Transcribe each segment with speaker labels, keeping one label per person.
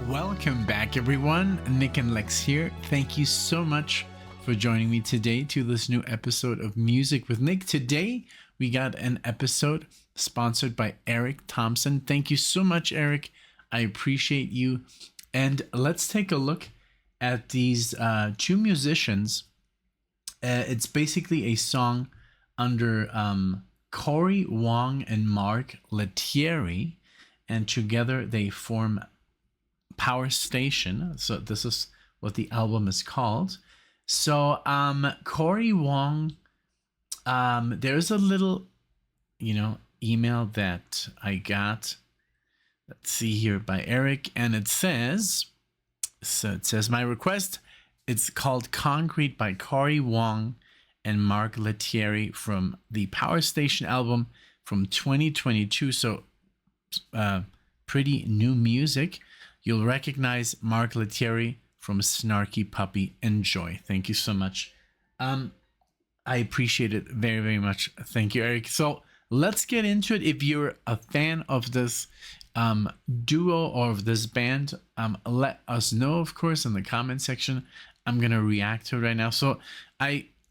Speaker 1: Welcome back, everyone. NicknLex here. Thank you so much for joining me today to this new episode of Music with Nick. Today, we got an episode sponsored by ERIK Thompson. Thank you so much, ERIK. I appreciate you. And let's take a look at these two musicians. It's basically a song under CORY WONG and LETTIERI, and together they form Power Station. So this is what the album is called. So CORY WONG, there's a little email that I got, let's see here, by ERIK, and it says my request, it's called Concrete by CORY WONG and LETTIERI from the Power Station album from 2022. So pretty new music. You'll recognize LETTIERI from Snarky Puppy. Enjoy. Thank you so much. I appreciate it very, very much. Thank you, ERIK. So let's get into it. If you're a fan of this duo or of this band, let us know, of course, in the comment section. I'm going to react to it right now. So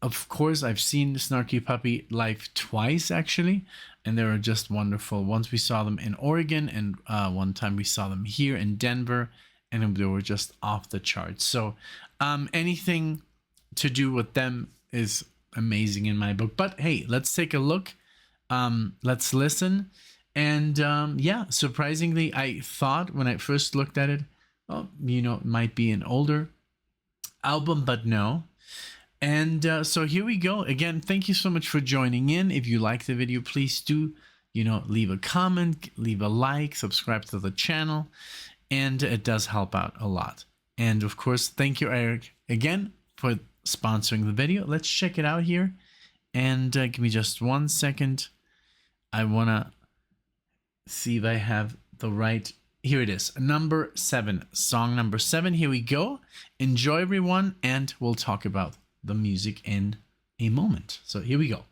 Speaker 1: of course, I've seen Snarky Puppy live twice, actually, and they were just wonderful. Once we saw them in Oregon, and one time we saw them here in Denver, and they were just off the charts. So anything to do with them is amazing in my book. But hey, let's take a look. Let's listen. And yeah, surprisingly, I thought when I first looked at it, oh, it might be an older album, but no. And so here we go. Again, thank you so much for joining in. If you like the video, please do, leave a comment, leave a like, subscribe to the channel, and it does help out a lot. And of course, thank you, ERIK, again for sponsoring the video. Let's check it out here. And give me just 1 second. I want to see if I have the right. Here it is, number 7, song number 7. Here we go. Enjoy, everyone, and we'll talk about the music in a moment. So here we go.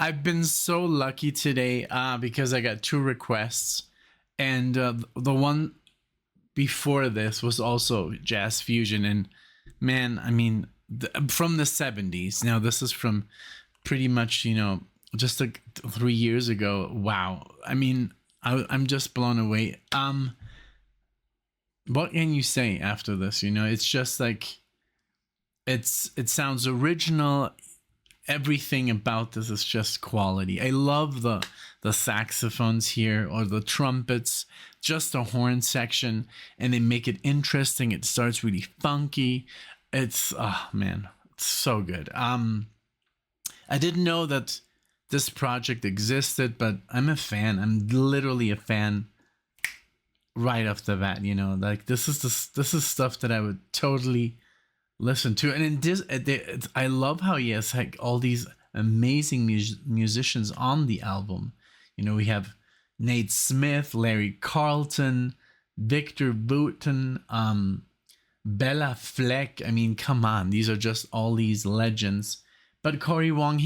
Speaker 1: I've been so lucky today because I got 2 requests, and the one before this was also jazz fusion, and man, I mean, from the 70s. Now this is from pretty much, just like 3 years ago. Wow. I mean, I'm just blown away. What can you say after this? It's just like it sounds original. Everything about this is just quality. I love the saxophones here, or the trumpets, just the horn section, and they make it interesting. It starts really funky. It's, oh man, it's so good. I didn't know that this project existed, but I'm a fan. I'm literally a fan right off the bat. Like this is stuff that I would totally listen to. And in this, I love how he has like all these amazing musicians on the album. We have Nate Smith, Larry Carlton, Victor Wooten, Bella Fleck. I mean, come on, these are just all these legends. But CORY WONG,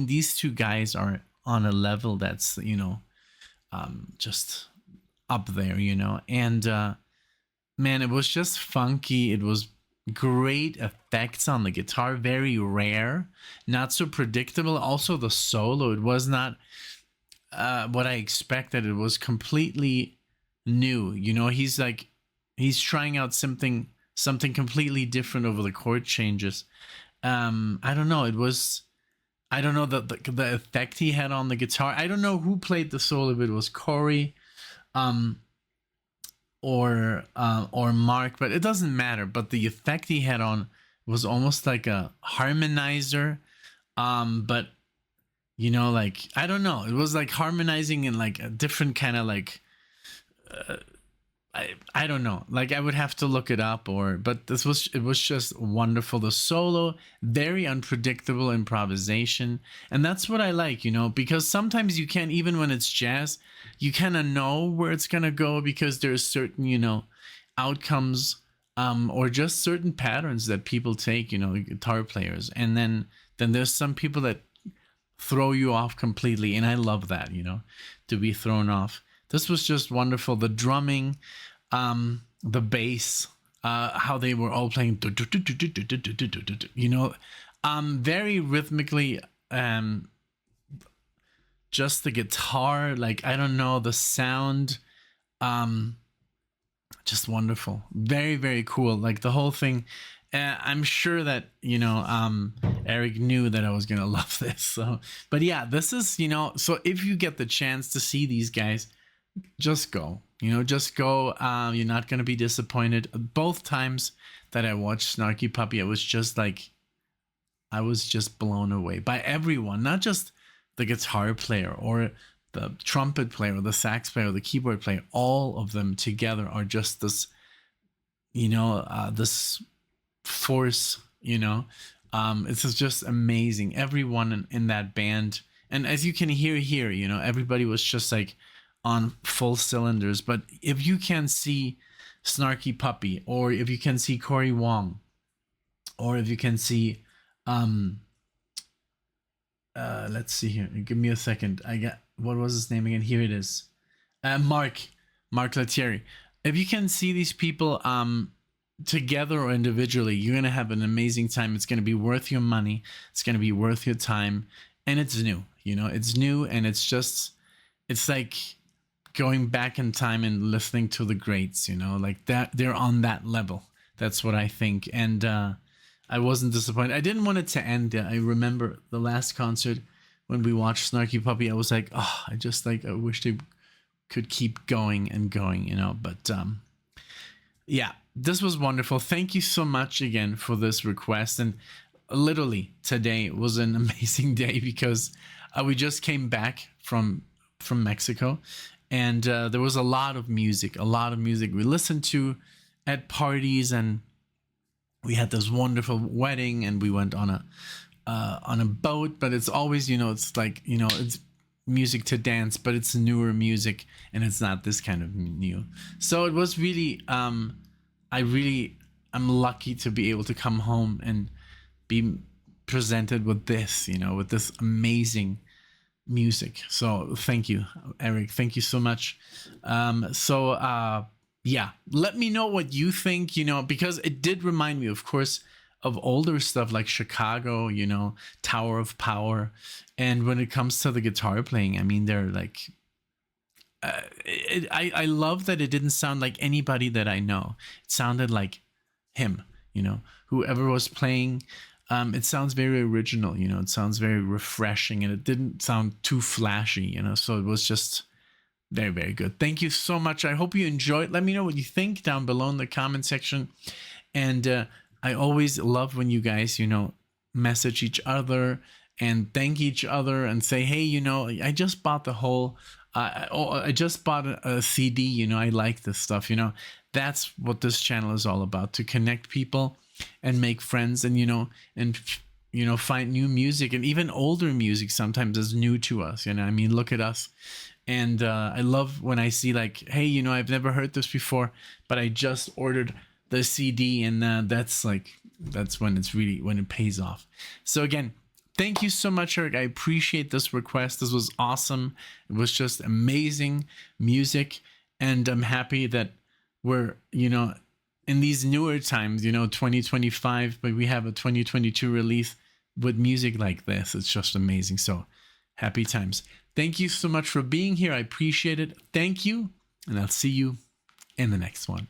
Speaker 1: these two guys are on a level that's just up there, and man, it was just funky. It was great effects on the guitar, very rare, not so predictable. Also the solo, it was not what I expected. It was completely new. He's trying out something completely different over the chord changes. I don't know, I don't know the effect he had on the guitar. I don't know who played the solo, if it was CORY or Mark, but it doesn't matter. But the effect he had on was almost like a harmonizer, but like, I don't know, it was like harmonizing in like a different kind of like I don't know, like I would have to look it up, but it was just wonderful. The solo, very unpredictable improvisation, and that's what I like, because sometimes you can't, even when it's jazz, you kind of know where it's gonna go, because there's certain outcomes, or just certain patterns that people take, guitar players, and then there's some people that throw you off completely, and I love that, to be thrown off. This was just wonderful. The drumming, the bass, how they were all playing, very rhythmically. Just the guitar, like, I don't know, the sound, just wonderful. Very, very cool. Like the whole thing. I'm sure that ERIK knew that I was gonna love this. So, but yeah, this is So if you get the chance to see these guys, just go. Just go. You're not gonna be disappointed. Both times that I watched Snarky Puppy, I was just blown away by everyone. Not just the guitar player or the trumpet player or the sax player or the keyboard player. All of them together are just this, this force. It's just amazing. Everyone in that band, and as you can hear here, everybody was just like on full cylinders. But if you can see Snarky Puppy, or if you can see CORY WONG, or if you can see let's see here, give me a second, I got, what was his name again? Here it is. Mark LETTIERI. If you can see these people together or individually, you're gonna have an amazing time. It's gonna be worth your money. It's gonna be worth your time, and it's new. It's new, and it's like going back in time and listening to the greats. Like that. They're on that level. That's what I think, and I wasn't disappointed. I didn't want it to end. I remember the last concert when we watched Snarky Puppy. I was like, oh, I wish they could keep going and going. But yeah. This was wonderful. Thank you so much again for this request. And literally today was an amazing day, because we just came back from Mexico, and there was a lot of music we listened to at parties, and we had this wonderful wedding, and we went on a boat. But it's always, it's like, it's music to dance, but it's newer music, and it's not this kind of new. So it was really I'm lucky to be able to come home and be presented with this, with this amazing music. So thank you, Eric. Thank you so much. Yeah, let me know what you think, because it did remind me, of course, of older stuff like Chicago, Tower of Power. And when it comes to the guitar playing, I mean, they're like, I love that it didn't sound like anybody that I know. It sounded like him, whoever was playing. It sounds very original, it sounds very refreshing, and it didn't sound too flashy, so it was just very, very good. Thank you so much. I hope you enjoyed. Let me know what you think down below in the comment section. And I always love when you guys, message each other and thank each other and say, hey, I just bought the whole, I just bought a CD, I like this stuff, that's what this channel is all about, to connect people and make friends and, find new music, and even older music sometimes is new to us. I mean, look at us. And I love when I see like, hey, I've never heard this before, but I just ordered the CD, and that's when it pays off. So again, thank you so much, Eric. I appreciate this request. This was awesome. It was just amazing music. And I'm happy that we're, in these newer times, 2025, but we have a 2022 release with music like this. It's just amazing. So happy times. Thank you so much for being here. I appreciate it. Thank you. And I'll see you in the next one.